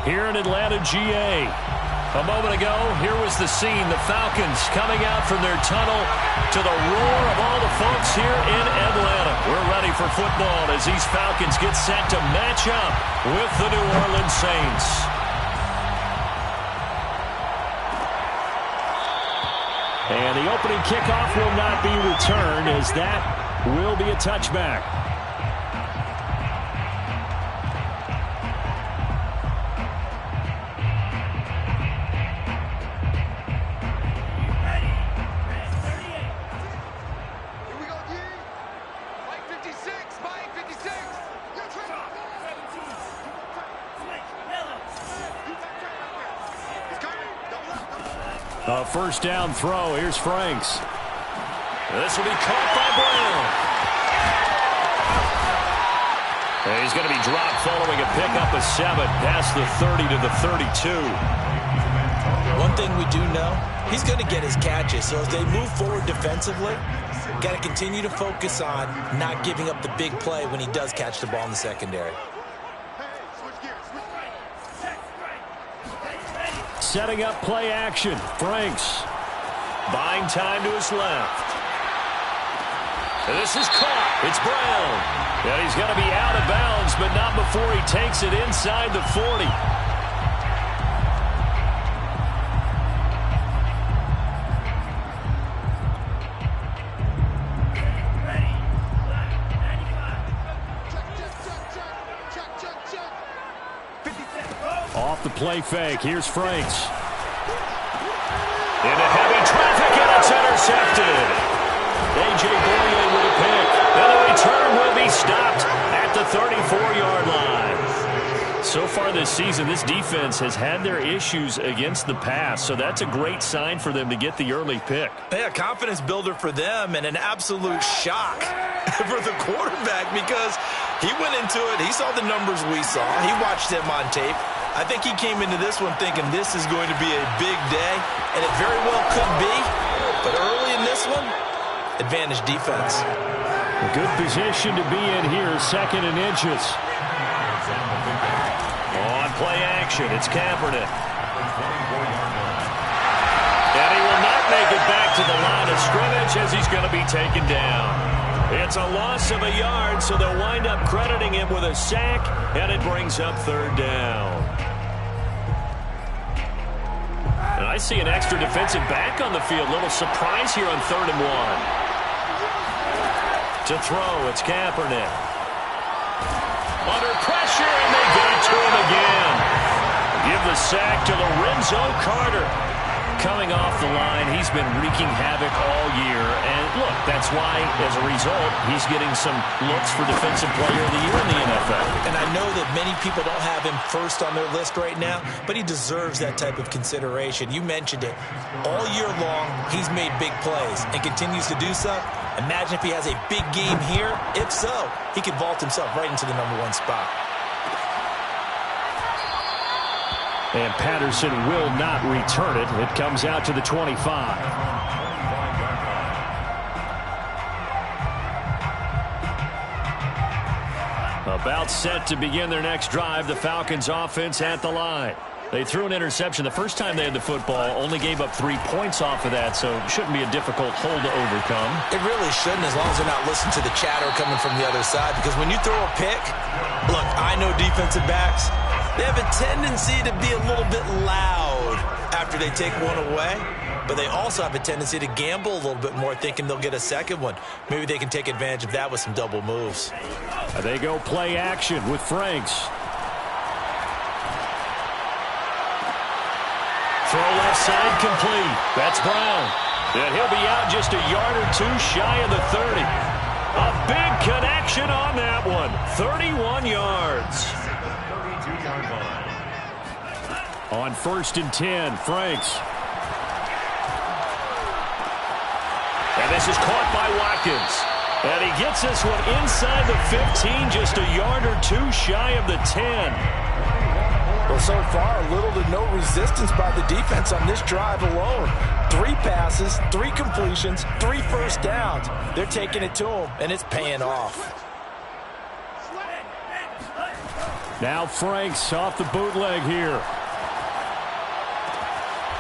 here in Atlanta, GA. A moment ago, here was the scene. The Falcons coming out from their tunnel to the roar of all the folks here in Atlanta. We're ready for football as these Falcons get set to match up with the New Orleans Saints. And the opening kickoff will not be returned, as that will be a touchback. A first down throw. Here's Franks. This will be caught by Brown. And he's going to be dropped following a pickup of 7 past the 30 to the 32. One thing we do know, he's going to get his catches. So as they move forward defensively, got to continue to focus on not giving up the big play when he does catch the ball in the secondary. Setting up play action. Franks buying time to his left. This is caught. It's Brown. And he's going to be out of bounds, but not before he takes it inside the 40. Off the play fake. Here's Franks. Into heavy traffic, and it's intercepted. A.J. Boye with a pick. And the return will be stopped at the 34-yard line. So far this season, this defense has had their issues against the pass, so that's a great sign for them to get the early pick. Yeah, confidence builder for them, and an absolute shock for the quarterback because he went into it. He saw the numbers we saw. He watched them on tape. I think he came into this one thinking this is going to be a big day, and it very well could be. But early in this one, advantage defense. A good position to be in here, 2nd and inches. On play action, it's Kaepernick. And he will not make it back to the line of scrimmage as he's going to be taken down. It's a loss of a yard, so they'll wind up crediting him with a sack, and it brings up 3rd down. And I see an extra defensive back on the field. Little surprise here on 3rd and 1. To throw, it's Kaepernick. Under pressure, and they get it to him again. Give the sack to Lorenzo Carter. Coming off the line, he's been wreaking havoc all year. And look, that's why, as a result, he's getting some looks for Defensive Player of the Year in the NFL. And I know that many people don't have him first on their list right now, but he deserves that type of consideration. You mentioned it. All year long, he's made big plays and continues to do so. Imagine if he has a big game here. If so, he could vault himself right into the #1 spot. And Patterson will not return it. It comes out to the 25. About set to begin their next drive. The Falcons offense at the line. They threw an interception the first time they had the football, only gave up 3 points off of that, so it shouldn't be a difficult hole to overcome. It really shouldn't, as long as they're not listening to the chatter coming from the other side, because when you throw a pick, look, I know defensive backs, they have a tendency to be a little bit loud after they take one away, but they also have a tendency to gamble a little bit more, thinking they'll get a second one. Maybe they can take advantage of that with some double moves. They go play action with Franks. Throw left side complete. That's Brown. And he'll be out just a yard or 2 shy of the 30. A big connection on that one. 31 yards. On 1st and 10, Franks. And this is caught by Watkins. And he gets this one inside the 15, just a yard or 2 shy of the 10. Well, so far, little to no resistance by the defense on this drive alone. 3 passes, 3 completions, 3 first downs. They're taking it to him, and it's paying off. Now Franks off the bootleg here.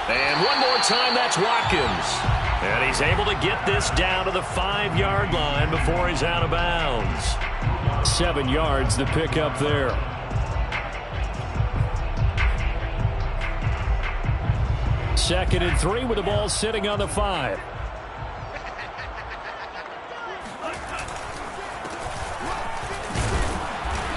And one more time, that's Watkins. And he's able to get this down to the 5-yard line before he's out of bounds. 7 yards, the pickup there. Second and 3 with the ball sitting on the 5.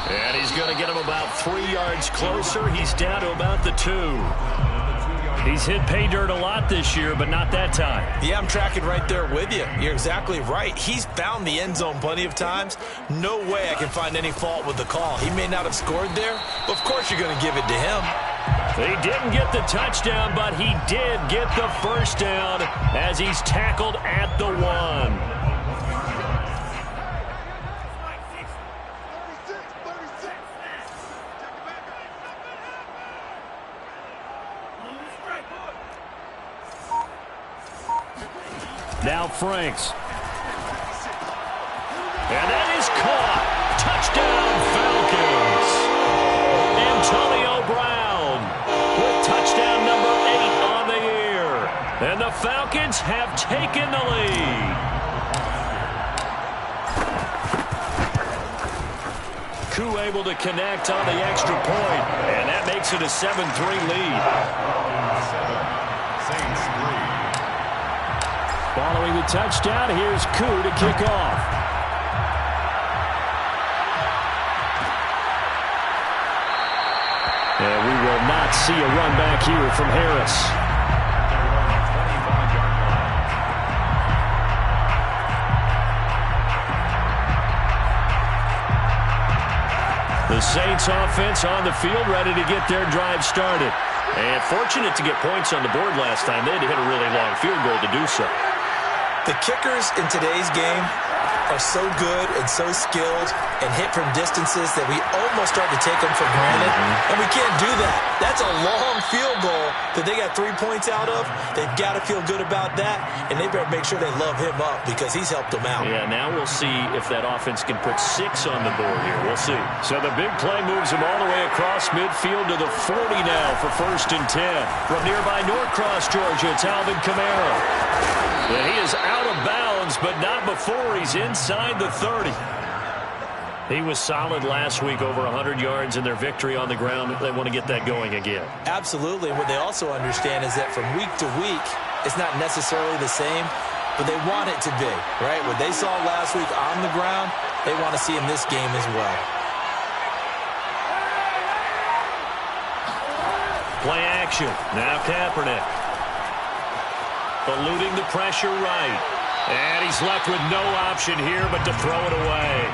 And he's going to get him about 3 yards closer. He's down to about the 2. He's hit pay dirt a lot this year, but not that time. Yeah, I'm tracking right there with you. You're exactly right. He's found the end zone plenty of times. No way I can find any fault with the call. He may not have scored there, but of course you're going to give it to him. He didn't get the touchdown, but he did get the first down as he's tackled at the 1. Now Franks. And that is caught. Touchdown, Falcons. Antonio Brown with touchdown number 8 on the year. And the Falcons have taken the lead. Koo able to connect on the extra point. And that makes it a 7-3 lead. Saints 3. Following the touchdown, here's Koo to kick off. And we will not see a run back here from Harris. The Saints offense on the field, ready to get their drive started. And fortunate to get points on the board last time. They had to hit a really long field goal to do so. The kickers in today's game are so good and so skilled and hit from distances that we almost start to take them for granted. And we can't do that. That's a long field goal that they got 3 points out of. They've got to feel good about that, and they better make sure they love him up because he's helped them out. Yeah, now we'll see if that offense can put 6 on the board here. We'll see. So the big play moves him all the way across midfield to the 40 now for 1st and 10. From nearby Norcross, Georgia, it's Alvin Kamara. And he is out of bounds, but not before he's inside the 30. He was solid last week, over 100 yards in their victory on the ground. They want to get that going again. Absolutely. What they also understand is that from week to week, it's not necessarily the same, but they want it to be, right? What they saw last week on the ground, they want to see in this game as well. Play action. Now Kaepernick. Eluding the pressure right. And he's left with no option here but to throw it away.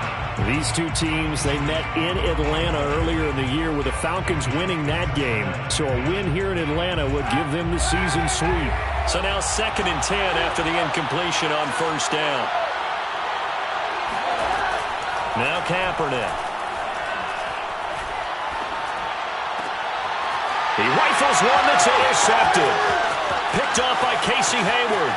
These two teams, they met in Atlanta earlier in the year with the Falcons winning that game. So a win here in Atlanta would give them the season sweep. So now 2nd and 10 after the incompletion on 1st down. Now Kaepernick. He rifles one that's intercepted. Picked off by Casey Hayward.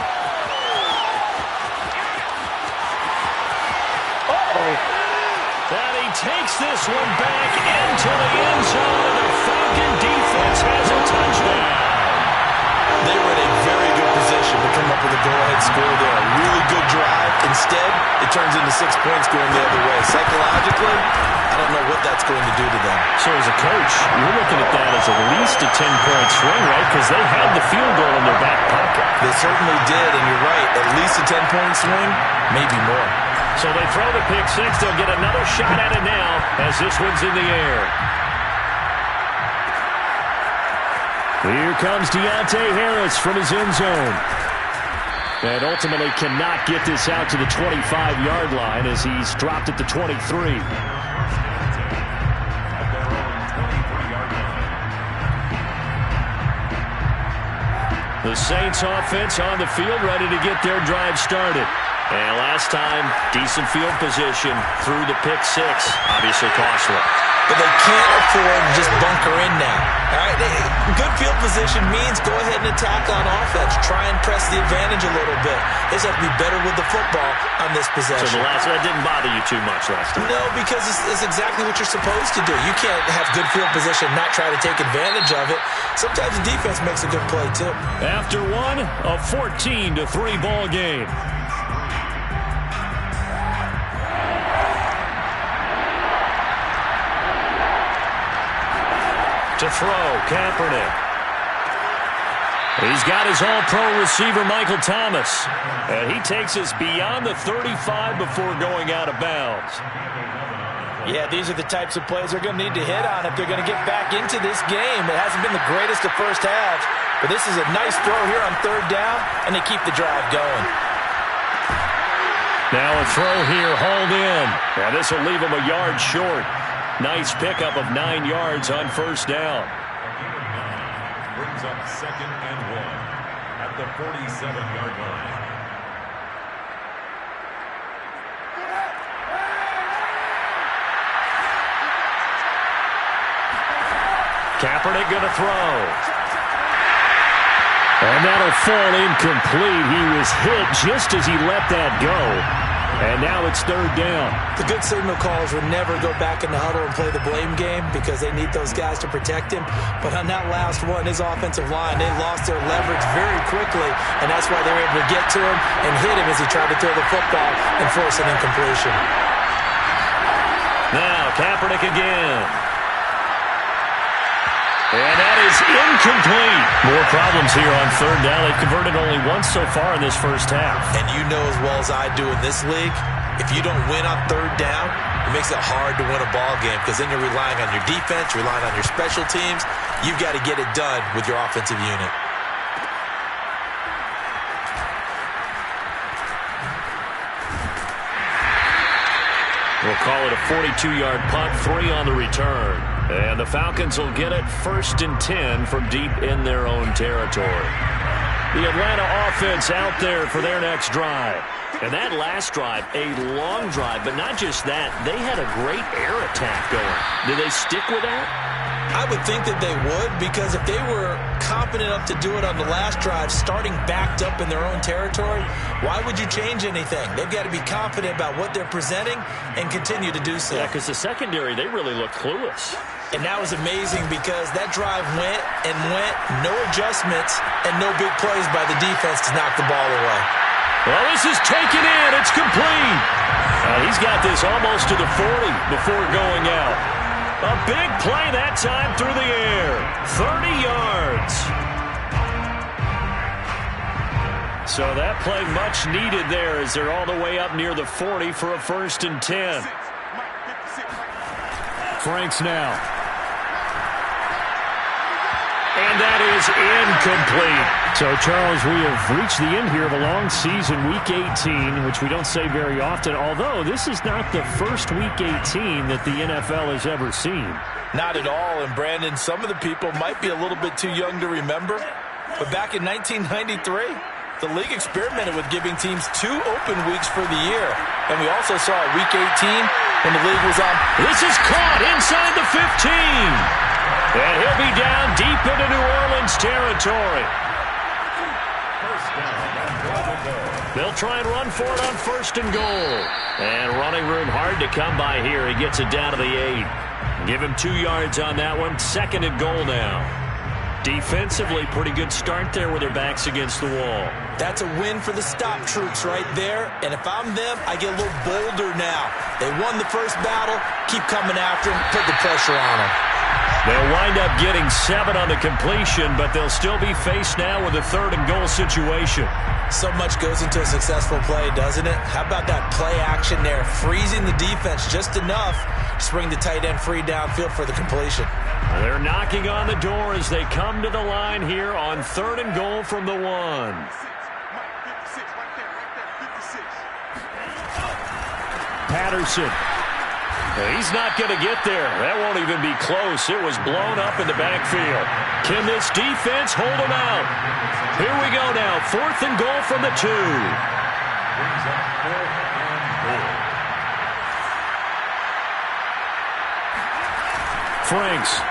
And he takes this one back into the end zone, and the Falcon defense has a touchdown. They were in a very good position to come up with a go-ahead score there. A really good drive. Instead, it turns into 6 points going the other way. Psychologically, I don't know what that's going to do to them. So as a coach, you're looking at that as at least a 10-point swing, right? Because they had the field goal in their back pocket. They certainly did, and you're right. At least a 10-point swing, maybe more. So they throw the pick six. They'll get another shot at it now as this one's in the air. Here comes Deontay Harris from his end zone. And ultimately cannot get this out to the 25-yard line as he's dropped at the 23. The Saints offense on the field ready to get their drive started. And last time, decent field position through the pick six. Obviously costly. But they can't afford to just bunker in now. All right, good field position means go ahead and attack on offense. Try and press the advantage a little bit. They just have to be better with the football on this possession. So that didn't bother you too much last time? No, because it's exactly what you're supposed to do. You can't have good field position and not try to take advantage of it. Sometimes the defense makes a good play, too. After one, a 14-3 ball game. To throw, Kaepernick. He's got his all-pro receiver, Michael Thomas. And he takes us beyond the 35 before going out of bounds. Yeah, these are the types of plays they're going to need to hit on if they're going to get back into this game. It hasn't been the greatest of first halves, but this is a nice throw here on third down, and they keep the drive going. Now a throw here, hauled in. Now this will leave him a yard short. Nice pickup of 9 yards on first down. Brings up 2nd and 1 at the 47-yard line. Kaepernick going to throw. And that'll fall incomplete. He was hit just as he let that go. And now it's third down. The good signal callers would never go back in the huddle and play the blame game because they need those guys to protect him. But on that last one, his offensive line, they lost their leverage very quickly, and that's why they were able to get to him and hit him as he tried to throw the football and force an incompletion. Now Kaepernick again. And that is incomplete. More problems here on third down. They've converted only once so far in this first half. And you know as well as I do in this league, if you don't win on third down, it makes it hard to win a ball game because then you're relying on your defense, you're relying on your special teams. You've got to get it done with your offensive unit. We'll call it a 42-yard punt, 3 on the return. And the Falcons will get it 1st and 10 from deep in their own territory. The Atlanta offense out there for their next drive. And that last drive, a long drive, but not just that. They had a great air attack going. Did they stick with that? I would think that they would, because if they were confident enough to do it on the last drive, starting backed up in their own territory, why would you change anything? They've got to be confident about what they're presenting and continue to do so. Yeah, because the secondary, they really looked clueless. And that was amazing because that drive went and went, no adjustments, and no big plays by the defense to knock the ball away. Well, this is taken in. It's complete. He's got this almost to the 40 before going out. A big play that time through the air. 30 yards. So that play much needed there as they're all the way up near the 40 for a 1st and 10. Franks now. And that is incomplete. So, Charles, we have reached the end here of a long season, Week 18, which we don't say very often, although this is not the first Week 18 that the NFL has ever seen. Not at all, and Brandon, some of the people might be a little bit too young to remember, but back in 1993, the league experimented with giving teams 2 open weeks for the year, and we also saw Week 18 when the league was on. This is caught inside the 15. And he'll be down deep into New Orleans territory. They'll try and run for it on 1st and goal. And running room hard to come by here. He gets it down to the 8. Give him 2 yards on that one. 2nd and goal now. Defensively, pretty good start there with their backs against the wall. That's a win for the stop troops right there. And if I'm them, I get a little bolder now. They won the first battle. Keep coming after them. Put the pressure on them. They'll wind up getting 7 on the completion, but they'll still be faced now with a 3rd and goal situation. So much goes into a successful play, doesn't it? How about that play action there? Freezing the defense just enough to bring the tight end free downfield for the completion. They're knocking on the door as they come to the line here on 3rd and goal from the 1. Patterson. He's not going to get there. That won't even be close. It was blown up in the backfield. Can this defense hold him out? Here we go now. 4th and goal from the 2. Franks.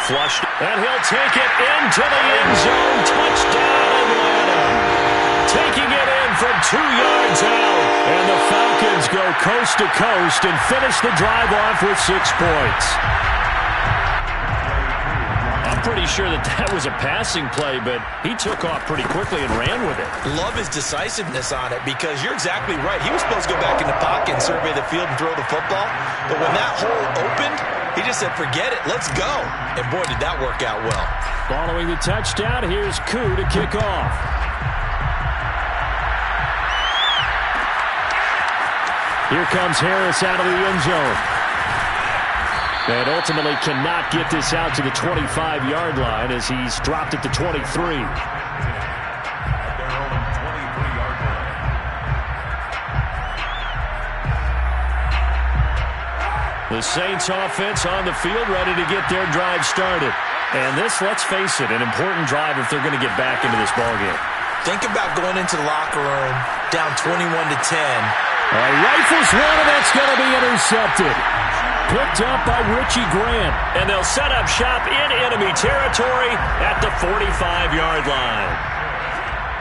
flushed, and he'll take it into the end zone. Touchdown, Atlanta. Taking it in from 2 yards out. And the Falcons go coast to coast and finish the drive off with 6 points. I'm pretty sure that was a passing play, but he took off pretty quickly and ran with it. Love his decisiveness on it because you're exactly right. He was supposed to go back in the pocket and survey the field and throw the football. But when that hole opened, he just said, forget it, let's go. And boy, did that work out well. Following the touchdown, here's Koo to kick off. Here comes Harris out of the end zone. And ultimately cannot get this out to the 25-yard line as he's dropped it to 23. At their own 23-yard line. The Saints offense on the field ready to get their drive started. And this, let's face it, an important drive if they're going to get back into this ballgame. Think about going into the locker room down 21-10. Rifles one, and that's going to be intercepted. Picked up by Richie Grant. And they'll set up shop in enemy territory at the 45-yard line.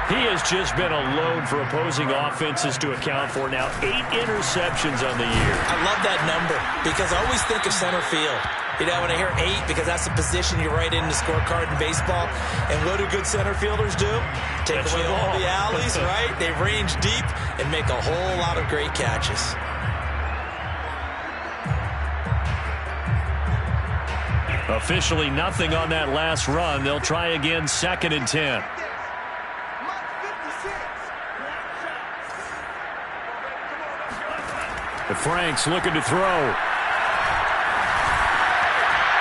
He has just been a load for opposing offenses to account for now. 8 interceptions on the year. I love that number because I always think of center field. You know, when I hear 8, because that's the position you write in the scorecard in baseball. And what do good center fielders do? Take away all the alleys, right? They range deep and make a whole lot of great catches. Officially nothing on that last run. They'll try again, 2nd and 10. Franks looking to throw.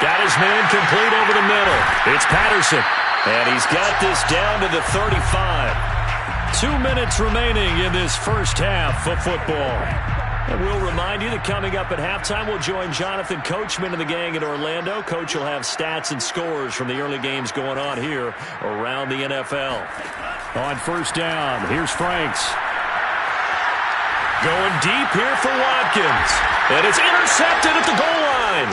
Got his man complete over the middle. It's Patterson. And he's got this down to the 35. 2 minutes remaining in this first half of football. And we'll remind you that coming up at halftime, we'll join Jonathan Coachman and the gang in Orlando. Coach will have stats and scores from the early games going on here around the NFL. On first down, here's Franks. Going deep here for Watkins. And it's intercepted at the goal line.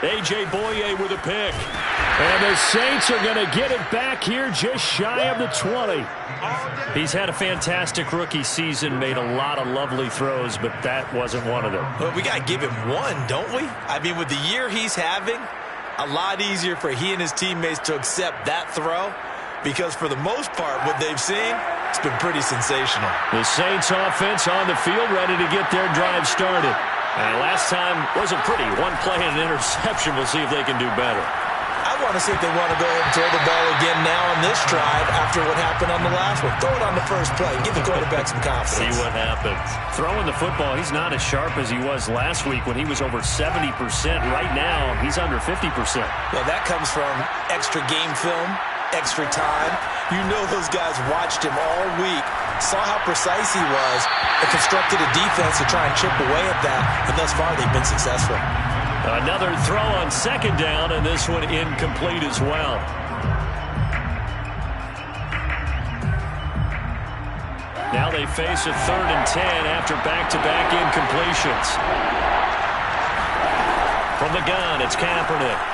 A.J. Boye with a pick. And the Saints are going to get it back here just shy of the 20. He's had a fantastic rookie season, made a lot of lovely throws, but that wasn't one of them. Well, we got to give him one, don't we? I mean, with the year he's having, a lot easier for he and his teammates to accept that throw because for the most part, what they've seen, it's been pretty sensational. The Saints offense on the field ready to get their drive started. And last time wasn't pretty. One play and an interception. We'll see if they can do better. I want to see if they want to go ahead and throw the ball again now on this drive after what happened on the last one. Throw it on the first play. Give the quarterback some confidence. See what happens. Throwing the football, he's not as sharp as he was last week when he was over 70%. Right now, he's under 50%. Well, that comes from extra game film, extra time. You know those guys watched him all week, saw how precise he was, and constructed a defense to try and chip away at that. And thus far, they've been successful. Another throw on 2nd down, and this one incomplete as well. Now they face a 3rd and 10 after back-to-back incompletions. From the gun, it's Kaepernick.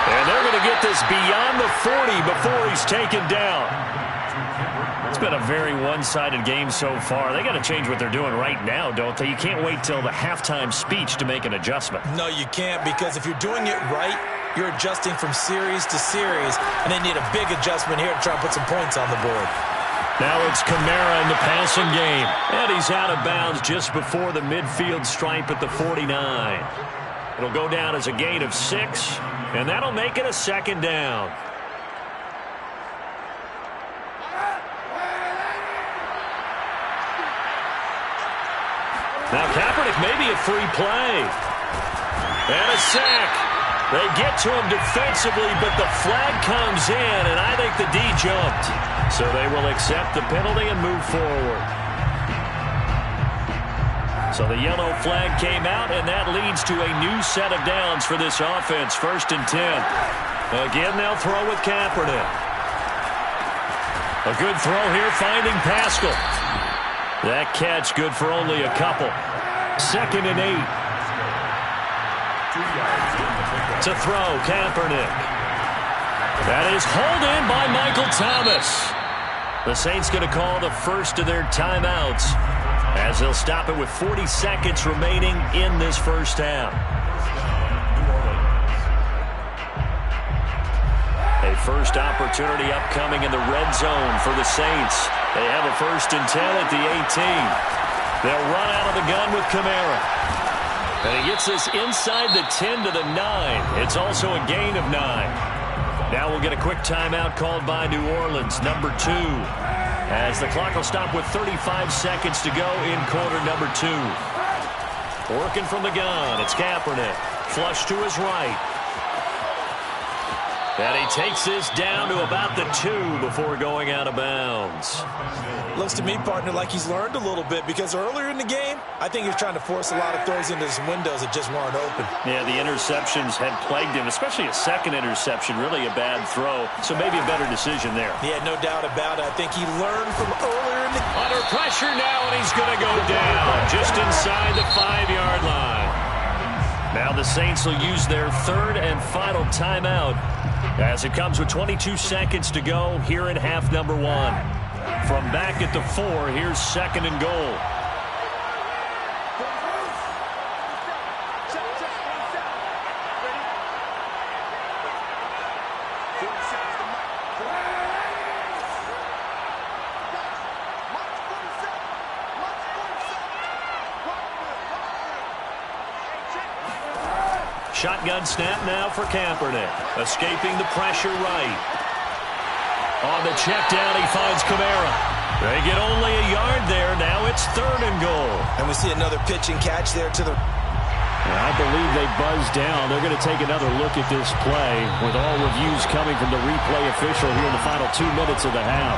And they're going to get this beyond the 40 before he's taken down. It's been a very one-sided game so far. They got to change what they're doing right now, don't they? You can't wait till the halftime speech to make an adjustment. No, you can't, because if you're doing it right, you're adjusting from series to series, and they need a big adjustment here to try and put some points on the board. Now it's Kamara in the passing game, and he's out of bounds just before the midfield stripe at the 49. It'll go down as a gain of 6, and that'll make it a 2nd down. Now Kaepernick maybe a free play. And a sack. They get to him defensively, but the flag comes in, and I think the D jumped. So they will accept the penalty and move forward. So the yellow flag came out, and that leads to a new set of downs for this offense. 1st and 10. Again, they'll throw with Kaepernick. A good throw here, finding Pascal. That catch good for only a couple. 2nd and 8. 2 yards in the pickup. To throw, Kaepernick. That is hauled in by Michael Thomas. The Saints going to call the first of their timeouts as they'll stop it with 40 seconds remaining in this first half. A first opportunity upcoming in the red zone for the Saints. They have a 1st and 10 at the 18. They'll run out of the gun with Kamara. And he gets this inside the 10 to the 9. It's also a gain of 9. Now we'll get a quick timeout called by New Orleans, number 2. As the clock will stop with 35 seconds to go in quarter number 2. Working from the gun, it's Kaepernick. Flush to his right. And he takes this down to about the 2 before going out of bounds. Looks to me, partner, like he's learned a little bit, because earlier in the game, I think he was trying to force a lot of throws into some windows that just weren't open. Yeah, the interceptions had plagued him, especially a second interception, really a bad throw. So maybe a better decision there. Yeah, no doubt about it. I think he learned from earlier in the game. Under pressure now, and he's going to go down just inside the 5-yard line. Now the Saints will use their 3rd and final timeout as it comes with 22 seconds to go here in half number 1. From back at the 4, here's 2nd and goal. Shotgun snap now for Kaepernick. Escaping the pressure right. On the check down, he finds Kamara. They get only a yard there. Now it's 3rd and goal. And we see another pitch and catch there to the... I believe they buzzed down. They're going to take another look at this play with all reviews coming from the replay official here in the final 2 minutes of the half.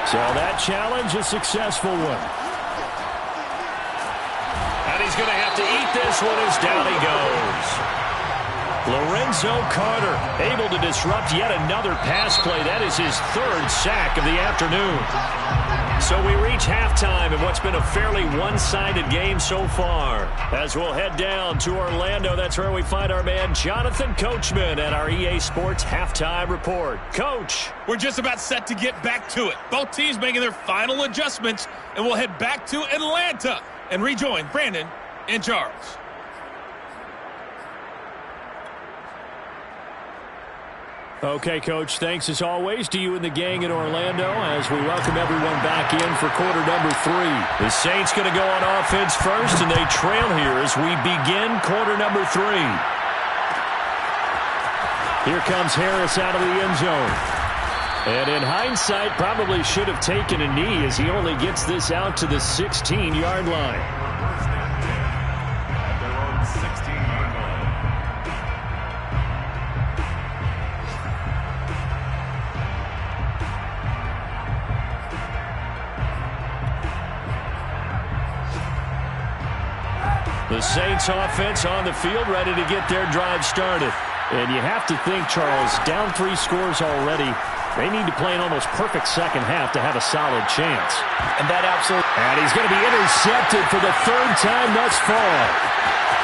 So that challenge, a successful one. And he's going to have to eat this one as down he goes. Lorenzo Carter able to disrupt yet another pass play. That is his 3rd sack of the afternoon. So we reach halftime in what's been a fairly one-sided game so far. As we'll head down to Orlando, that's where we find our man Jonathan Coachman at our EA Sports Halftime Report. Coach. We're just about set to get back to it. Both teams making their final adjustments, and we'll head back to Atlanta and rejoin Brandon and Charles. Okay, Coach, thanks as always to you and the gang in Orlando as we welcome everyone back in for quarter number 3. The Saints going to go on offense first, and they trail here as we begin quarter number 3. Here comes Harris out of the end zone. And in hindsight, probably should have taken a knee as he only gets this out to the 16-yard line. The Saints offense on the field, ready to get their drive started. And you have to think, Charles, down 3 scores already. They need to play an almost perfect second half to have a solid chance. And that absolutely... And he's going to be intercepted for the 3rd time thus far.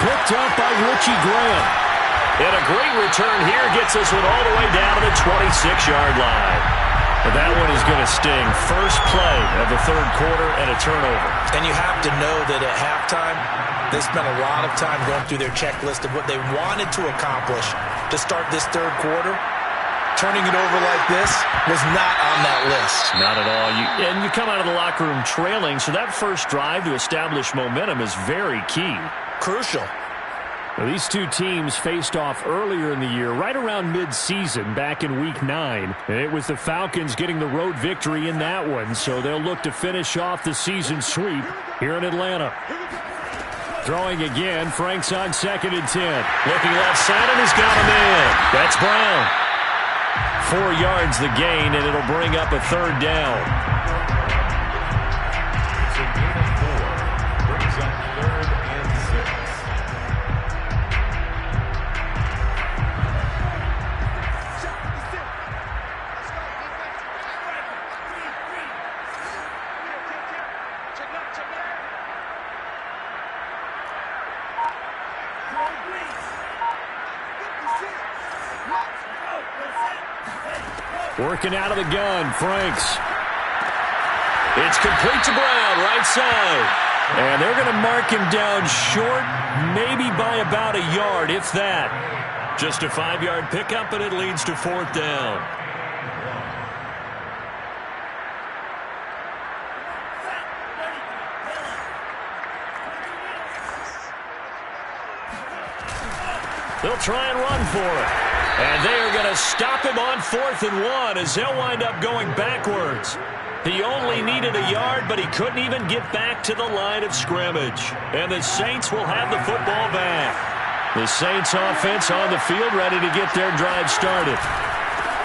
Picked up by Richie Graham. And a great return here gets us one all the way down to the 26-yard line. But that one is going to sting. First play of the 3rd quarter and a turnover. And you have to know that at halftime, they spent a lot of time going through their checklist of what they wanted to accomplish to start this 3rd quarter. Turning it over like this was not on that list. Not at all. And you come out of the locker room trailing, so that first drive to establish momentum is very key. Crucial. Well, these 2 teams faced off earlier in the year, right around mid-season, back in Week 9. And it was the Falcons getting the road victory in that one, so they'll look to finish off the season sweep here in Atlanta. Throwing again, Frank's on 2nd and 10. Looking left side, and he's got him in. That's Brown. 4 yards the gain, and it'll bring up a 3rd down. So gain of 4 brings up 3rd and 6. Working out of the gun, Franks. It's complete to Brown, right side. And they're going to mark him down short, maybe by about a yard, if that. Just a 5-yard pickup, and it leads to 4th down. They'll try and run for it. And they are going to stop him on 4th and 1 as they'll wind up going backwards. He only needed a yard, but he couldn't even get back to the line of scrimmage. And the Saints will have the football back. The Saints offense on the field ready to get their drive started.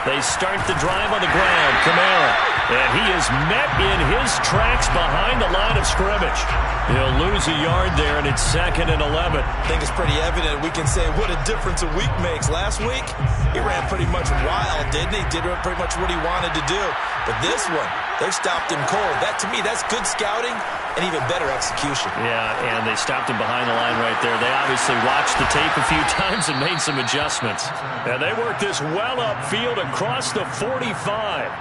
They start the drive on the ground. Kamara. And he is met in his tracks behind the line of scrimmage. He'll lose a yard there, and it's 2nd and 11. I think it's pretty evident. We can say what a difference a week makes. Last week, he ran pretty much wild, didn't he? Did pretty much what he wanted to do. But this one, they stopped him cold. That, to me, that's good scouting and even better execution. Yeah, and they stopped him behind the line right there. They obviously watched the tape a few times and made some adjustments. And they worked this well upfield across the 45.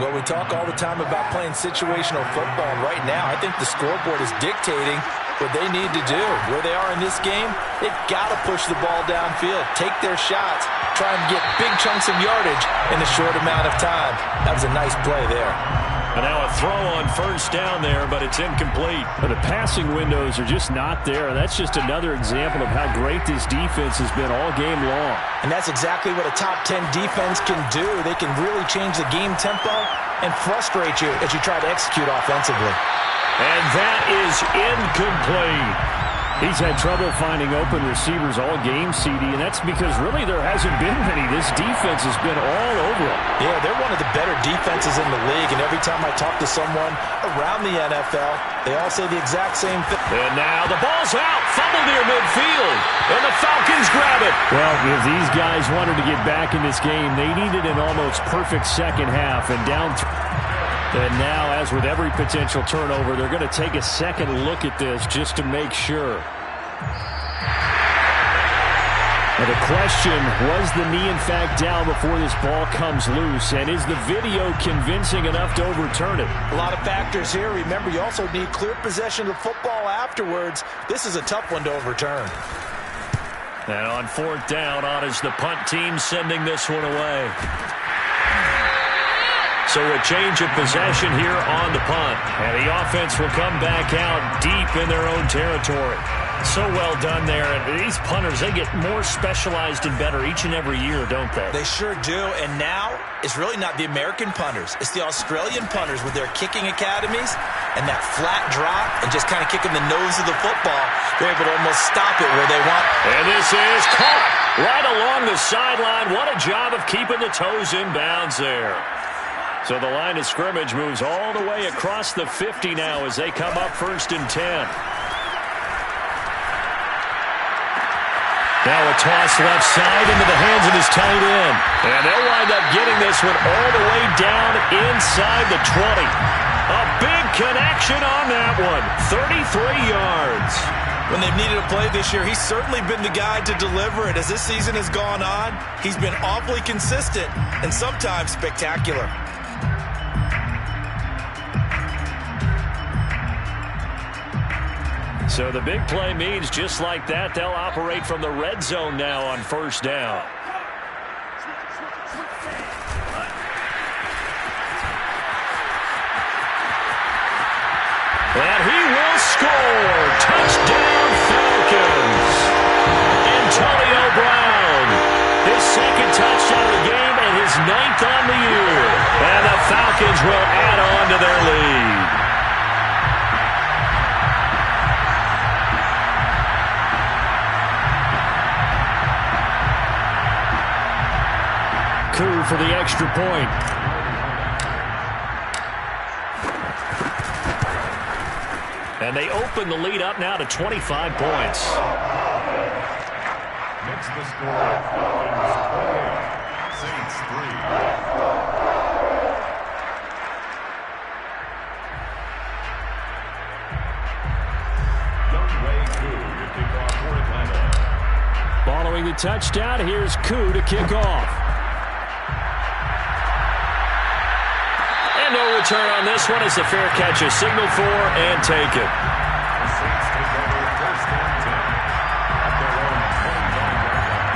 Well, we talk all the time about playing situational football, and right now I think the scoreboard is dictating what they need to do. Where they are in this game, they've got to push the ball downfield, take their shots, try and get big chunks of yardage in a short amount of time. That was a nice play there. And now a throw on 1st down there, but it's incomplete. But the passing windows are just not there. That's just another example of how great this defense has been all game long. And that's exactly what a top 10 defense can do. They can really change the game tempo and frustrate you as you try to execute offensively. And that is incomplete. He's had trouble finding open receivers all game, CD, and that's because really there hasn't been many. This defense has been all over them. Yeah, they're one of the better defenses in the league, and every time I talk to someone around the NFL, they all say the exact same thing. And now the ball's out, fumble near midfield, and the Falcons grab it. Well, if these guys wanted to get back in this game, they needed an almost perfect second half, and down. And now, as with every potential turnover, they're going to take a second look at this just to make sure. And the question, was the knee in fact down before this ball comes loose? And is the video convincing enough to overturn it? A lot of factors here. Remember, you also need clear possession of the football afterwards. This is a tough one to overturn. And on 4th down, on is the punt team sending this one away. So a change of possession here on the punt. And the offense will come back out deep in their own territory. So well done there. And these punters, they get more specialized and better each and every year, don't they? They sure do. And now, it's really not the American punters. It's the Australian punters with their kicking academies and that flat drop and just kind of kicking the nose of the football. They're able to almost stop it where they want. And this is caught right along the sideline. What a job of keeping the toes in bounds there. So the line of scrimmage moves all the way across the 50 now as they come up 1st and 10. Now a toss left side into the hands of his tight end. And they'll wind up getting this one all the way down inside the 20. A big connection on that one. 33 yards. When they've needed a play this year, he's certainly been the guy to deliver it. As this season has gone on, he's been awfully consistent and sometimes spectacular. So the big play means just like that, they'll operate from the red zone now on 1st down. And he will score. Touchdown, Falcons. Antonio Brown. His 2nd touchdown of the game and his 9th on the year. And the Falcons will add on to their lead. Coup for the extra point. And they open the lead up now to 25 points. Makes the score Falcons 28, Saints 3. to kick off for Atlanta. Following the touchdown, here's Koo to kick off. And no return on this one as the fair catch is signaled for and taken. The Saints take over first and 10 at their own 25-yard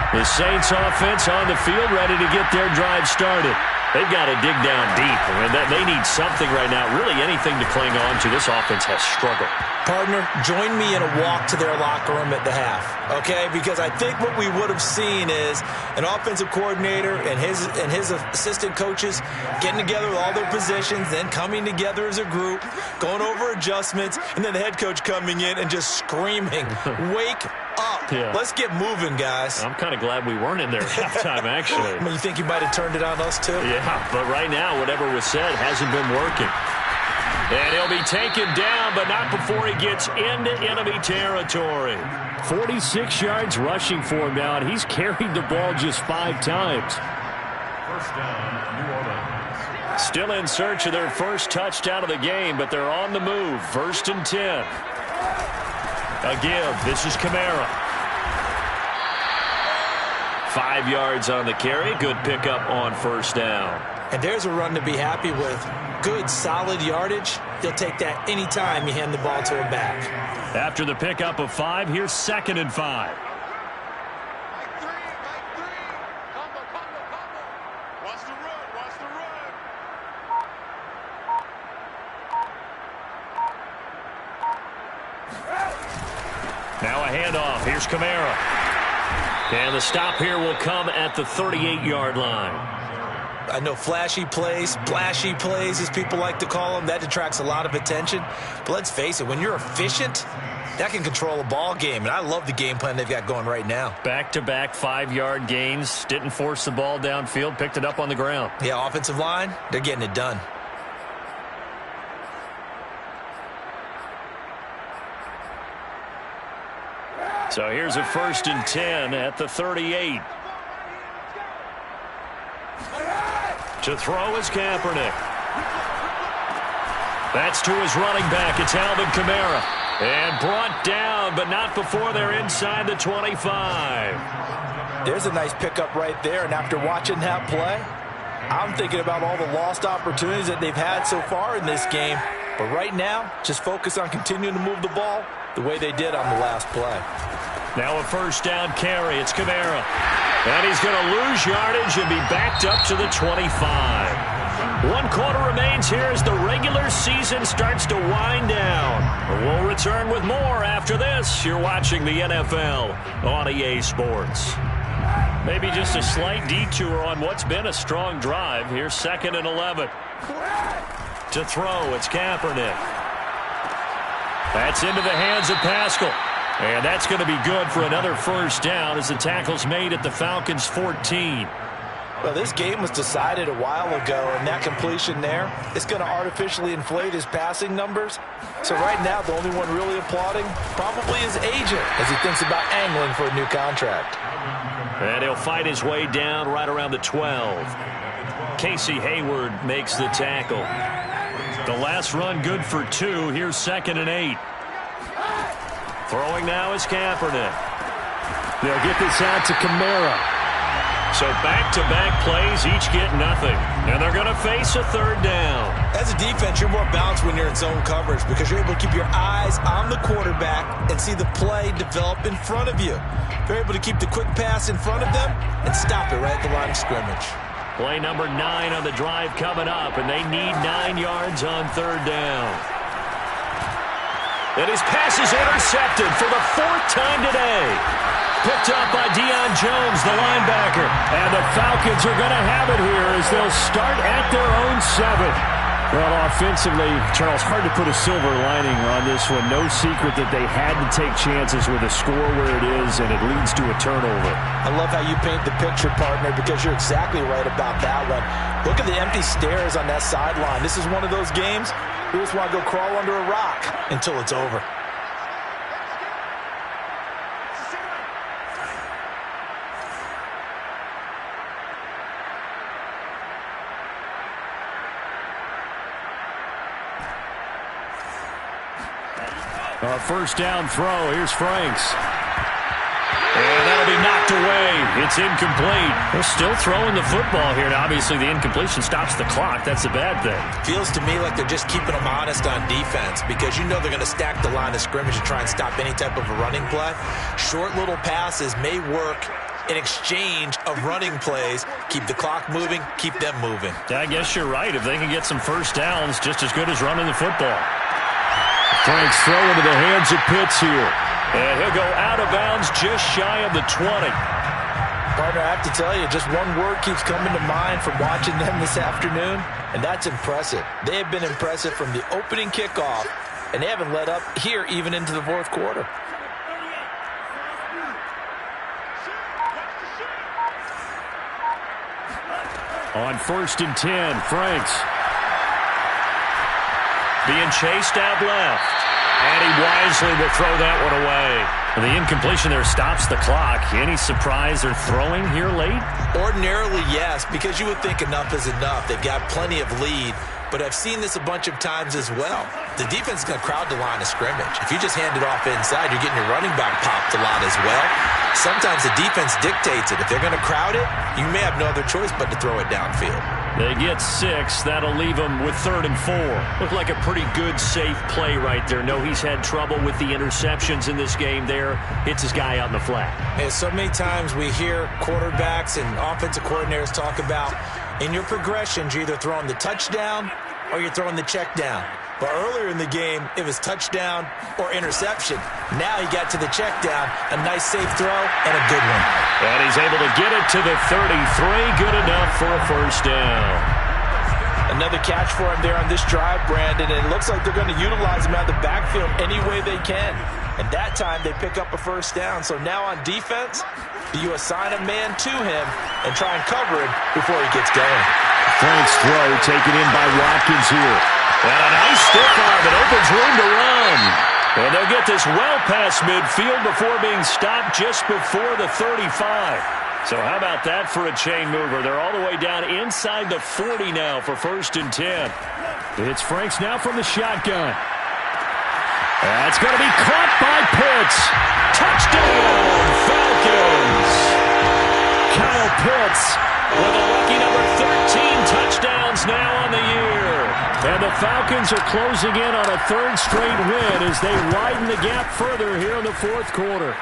line. The Saints offense on the field ready to get their drive started. They've got to dig down deep. I mean, they need something right now, really anything to cling on to. This offense has struggled. Partner, join me in a walk to their locker room at the half, okay? Because I think what we would have seen is an offensive coordinator and his assistant coaches getting together with all their positions, then coming together as a group, going over adjustments, and then the head coach coming in and just screaming, wake up. Yeah. Let's get moving, guys. I'm kind of glad we weren't in there at halftime, actually. I mean, you think you might have turned it on us, too? Yeah, but right now, whatever was said hasn't been working. And he'll be taken down, but not before he gets into enemy territory. 46 yards rushing for him now, and he's carried the ball just 5 times. First down, New Orleans. Still in search of their first touchdown of the game, but they're on the move. 1st and 10. A give. This is Kamara. 5 yards on the carry. Good pickup on first down. And there's a run to be happy with. Good, solid yardage. He'll take that anytime you hand the ball to him back. After the pickup of 5, here's 2nd and 5. Now a handoff. Here's Kamara. And the stop here will come at the 38-yard line. I know flashy plays, splashy plays, as people like to call them, that attracts a lot of attention. But let's face it, when you're efficient, that can control a ball game. And I love the game plan they've got going right now. Back-to-back 5-yard gains. Didn't force the ball downfield. Picked it up on the ground. Yeah, offensive line, they're getting it done. So here's a 1st and 10 at the 38. To throw is Kaepernick. That's to his running back. It's Alvin Kamara. And brought down, but not before they're inside the 25. There's a nice pickup right there, and after watching that play, I'm thinking about all the lost opportunities that they've had so far in this game. But right now, just focus on continuing to move the ball the way they did on the last play. Now a 1st down carry. It's Kamara. And he's going to lose yardage and be backed up to the 25. 1 quarter remains here as the regular season starts to wind down. We'll return with more after this. You're watching the NFL on EA Sports. Maybe just a slight detour on what's been a strong drive. Here's 2nd and 11. To throw, it's Kaepernick. That's into the hands of Pascal. And that's going to be good for another 1st down as the tackle's made at the Falcons' 14. Well, this game was decided a while ago, and that completion there is going to artificially inflate his passing numbers. So right now, the only one really applauding probably his agent as he thinks about angling for a new contract. And he'll fight his way down right around the 12. Casey Hayward makes the tackle. The last run good for 2. Here's 2nd and 8. Throwing now is Kaepernick. They'll get this out to Kamara. So back-to-back plays, each get nothing. And they're going to face a 3rd down. As a defense, you're more balanced when you're in zone coverage because you're able to keep your eyes on the quarterback and see the play develop in front of you. You're able to keep the quick pass in front of them and stop it right at the line of scrimmage. Play number 9 on the drive coming up, and they need 9 yards on 3rd down. And his pass is intercepted for the 4th time today. Picked up by Deion Jones, the linebacker. And the Falcons are going to have it here as they'll start at their own 7. Well, offensively, Charles, hard to put a silver lining on this one. No secret that they had to take chances with a score where it is, and it leads to a turnover. I love how you paint the picture, partner, because you're exactly right about that one. Look at the empty stares on that sideline. This is one of those games you just want to go crawl under a rock until it's over. A 1st down throw. Here's Franks. And that'll be knocked away. It's incomplete. They're still throwing the football here. Now, obviously, the incompletion stops the clock. That's a bad thing. Feels to me like they're just keeping them honest on defense because you know they're going to stack the line of scrimmage and try and stop any type of a running play. Short little passes may work in exchange of running plays. Keep the clock moving, keep them moving. Yeah, I guess you're right. If they can get some first downs, just as good as running the football. Frank's throw into the hands of Pitts here. And he'll go out of bounds just shy of the 20. Partner, I have to tell you, just one word keeps coming to mind from watching them this afternoon, and that's impressive. They have been impressive from the opening kickoff, and they haven't let up here even into the fourth quarter. On 1st and 10, Franks. Being chased out left. And he wisely will throw that one away. The incompletion there stops the clock. Any surprise they're throwing here late? Ordinarily, yes, because you would think enough is enough. They've got plenty of lead, but I've seen this a bunch of times as well. The defense is going to crowd the line of scrimmage. If you just hand it off inside, you're getting your running back popped a lot as well. Sometimes the defense dictates it. If they're going to crowd it, you may have no other choice but to throw it downfield. They get 6. That'll leave them with 3rd and 4. Looked like a pretty good, safe play right there. No, he's had trouble with the interceptions in this game there. Hits his guy out in the flat. And so many times we hear quarterbacks and offensive coordinators talk about in your progressions, you're either throwing the touchdown or you're throwing the check down. But earlier in the game, it was touchdown or interception. Now he got to the check down, a nice safe throw, and a good one. And he's able to get it to the 33. Good enough for a first down. Another catch for him there on this drive, Brandon, and it looks like they're going to utilize him out of the backfield any way they can. And that time they pick up a first down. So now on defense, do you assign a man to him and try and cover him before he gets going? Frank's throw taken in by Watkins here. And a nice stiff arm that opens room to run. And they'll get this well past midfield before being stopped just before the 35. So how about that for a chain mover? They're all the way down inside the 40 now for 1st and 10. It's Franks now from the shotgun. That's going to be caught by Pitts. Touchdown, Falcons. Kyle Pitts with a lucky number 13 touchdowns now on the year. And the Falcons are closing in on a 3rd straight win as they widen the gap further here in the 4th quarter.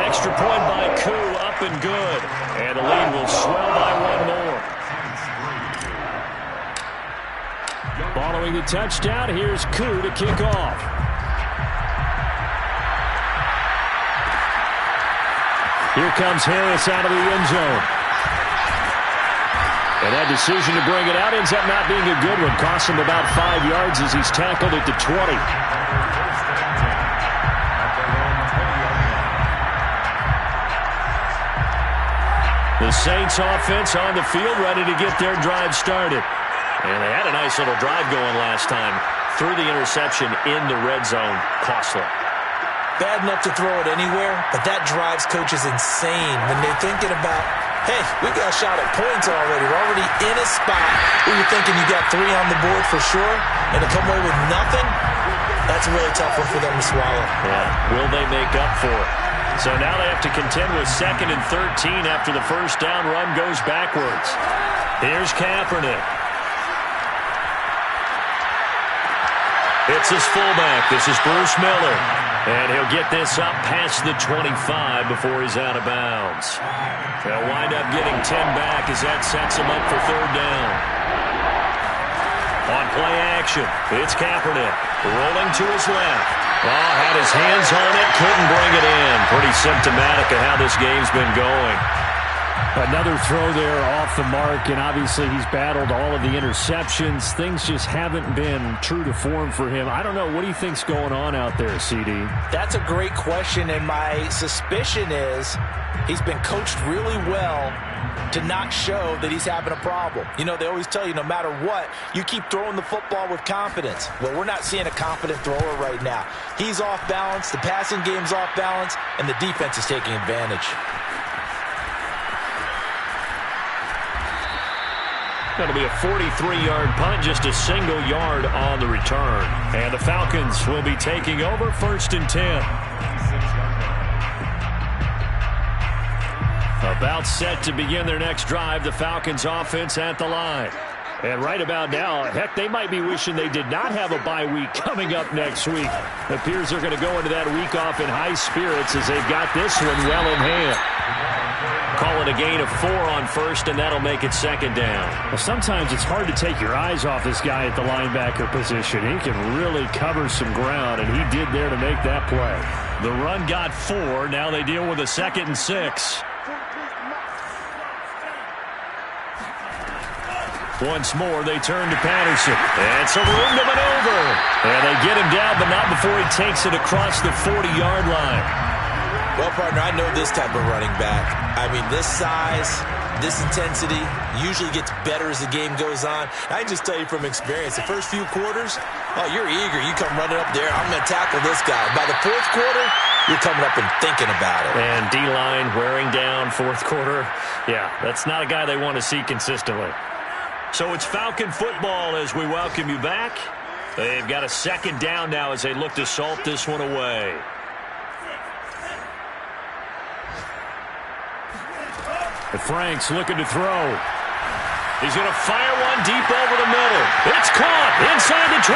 Extra point by Koo, up and good. And the lead will swell by 1 more. Following the touchdown, here's Koo to kick off. Here comes Harris out of the end zone. And that decision to bring it out ends up not being a good one. Costs him about 5 yards as he's tackled at the 20. The Saints offense on the field ready to get their drive started. And they had a nice little drive going last time. Threw the interception in the red zone. Costly. Bad enough to throw it anywhere, but that drives coaches insane when they're thinking about, hey, we got a shot at points already. We're already in a spot where you're thinking you got 3 on the board for sure, and to come away with nothing, that's a really tough one for them to swallow. Yeah, will they make up for it? So now they have to contend with 2nd and 13 after the first down run goes backwards. Here's Kaepernick. It's his fullback. This is Bruce Miller. And he'll get this up past the 25 before he's out of bounds. They'll wind up getting 10 back as that sets him up for 3rd down. On play action, it's Kaepernick rolling to his left. Oh, had his hands on it, couldn't bring it in. Pretty symptomatic of how this game's been going. Another throw there off the mark, and obviously he's battled all of the interceptions. Things just haven't been true to form for him. I don't know. What do you think's going on out there, CD? That's a great question, and my suspicion is he's been coached really well to not show that he's having a problem. You know, they always tell you no matter what, you keep throwing the football with confidence. Well, we're not seeing a confident thrower right now. He's off balance, the passing game's off balance, and the defense is taking advantage. That'll be a 43-yard punt, just a single yard on the return. And the Falcons will be taking over 1st and 10. About set to begin their next drive, the Falcons offense at the line. And right about now, heck, they might be wishing they did not have a bye week coming up next week. It appears they're going to go into that week off in high spirits as they've got this one well in hand. Call it a gain of 4 on first, and that'll make it second down. Well, sometimes it's hard to take your eyes off this guy at the linebacker position. He can really cover some ground, and he did there to make that play. The run got 4. Now they deal with a 2nd and 6. Once more, they turn to Patterson. And some room to maneuver. And they get him down, but not before he takes it across the 40-yard line. Well, partner, I know this type of running back. I mean, this size, this intensity usually gets better as the game goes on. I can just tell you from experience, the first few quarters, oh, you're eager. You come running up there, I'm going to tackle this guy. By the fourth quarter, you're coming up and thinking about it. And D-line wearing down fourth quarter. Yeah, that's not a guy they want to see consistently. So it's Falcon football as we welcome you back. They've got a 2nd down now as they look to salt this one away. And Frank's looking to throw. He's going to fire one deep over the middle. It's caught inside the 25.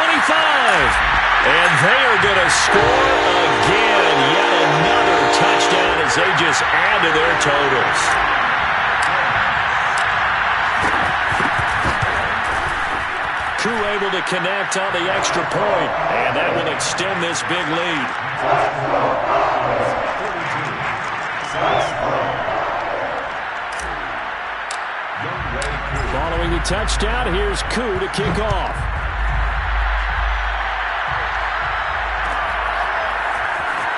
And they are going to score again. Yet another touchdown as they just add to their totals. Crew able to connect on the extra point, and that will extend this big lead. Following the touchdown, here's Koo to kick off.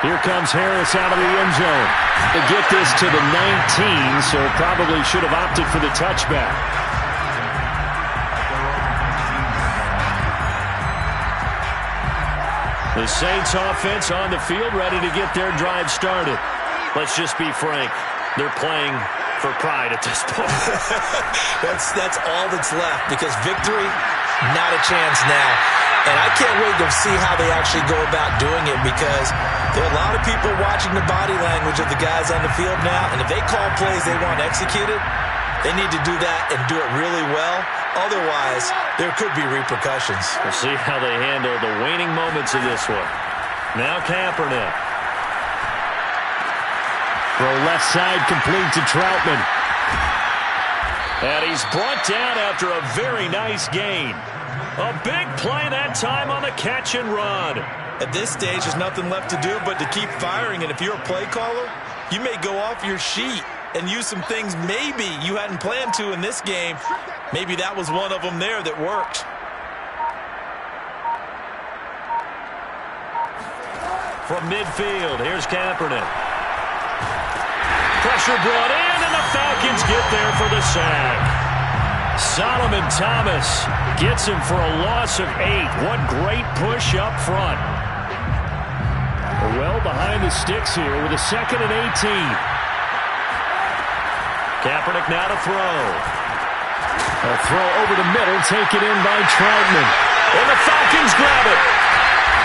Here comes Harris out of the end zone to get this to the 19, so probably should have opted for the touchback. The Saints offense on the field, ready to get their drive started. Let's just be frank. They're playing for pride at this point. That's all that's left, because victory, not a chance now. And I can't wait to see how they actually go about doing it, because there are a lot of people watching the body language of the guys on the field now, and if they call plays they want executed, they need to do that and do it really well. Otherwise, there could be repercussions. We'll see how they handle the waning moments of this one. Now Kaepernick. Throw left side complete to Troutman. And he's brought down after a very nice gain. A big play that time on the catch and run. At this stage, there's nothing left to do but to keep firing. And if you're a play caller, you may go off your sheet and use some things maybe you hadn't planned to in this game. Maybe that was one of them there that worked. From midfield, here's Kaepernick. Pressure brought in, and the Falcons get there for the sack. Solomon Thomas gets him for a loss of 8. What great push up front. Well behind the sticks here with a 2nd and 18. Kaepernick now to throw. A throw over the middle, taken in by Troutman. And the Falcons grab it.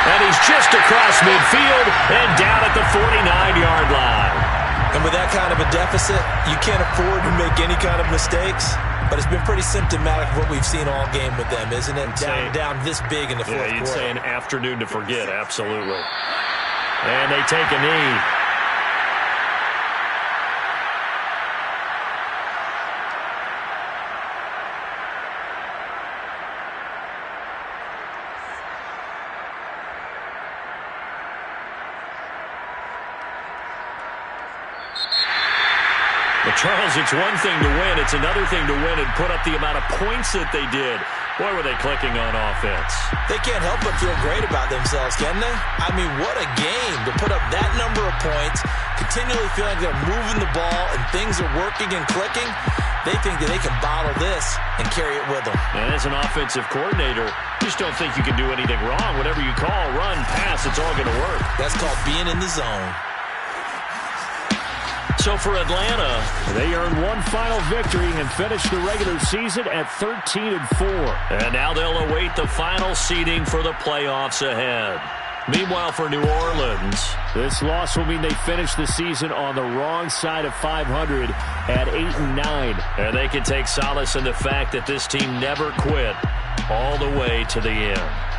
And he's just across midfield and down at the 49-yard line. And with that kind of a deficit, you can't afford to make any kind of mistakes. But it's been pretty symptomatic of what we've seen all game with them, isn't it? Down this big in the fourth quarter. Yeah, you'd say an afternoon to forget, absolutely. And they take a knee. Charles, it's one thing to win. It's another thing to win and put up the amount of points that they did. Boy, were they clicking on offense. They can't help but feel great about themselves, can they? I mean, what a game to put up that number of points, continually feeling they're moving the ball and things are working and clicking. They think that they can bottle this and carry it with them. And as an offensive coordinator, you just don't think you can do anything wrong. Whatever you call, run, pass, it's all going to work. That's called being in the zone. So for Atlanta, they earned one final victory and finished the regular season at 13-4. And now they'll await the final seeding for the playoffs ahead. Meanwhile, for New Orleans, this loss will mean they finish the season on the wrong side of 500 at 8-9. and they can take solace in the fact that this team never quit all the way to the end.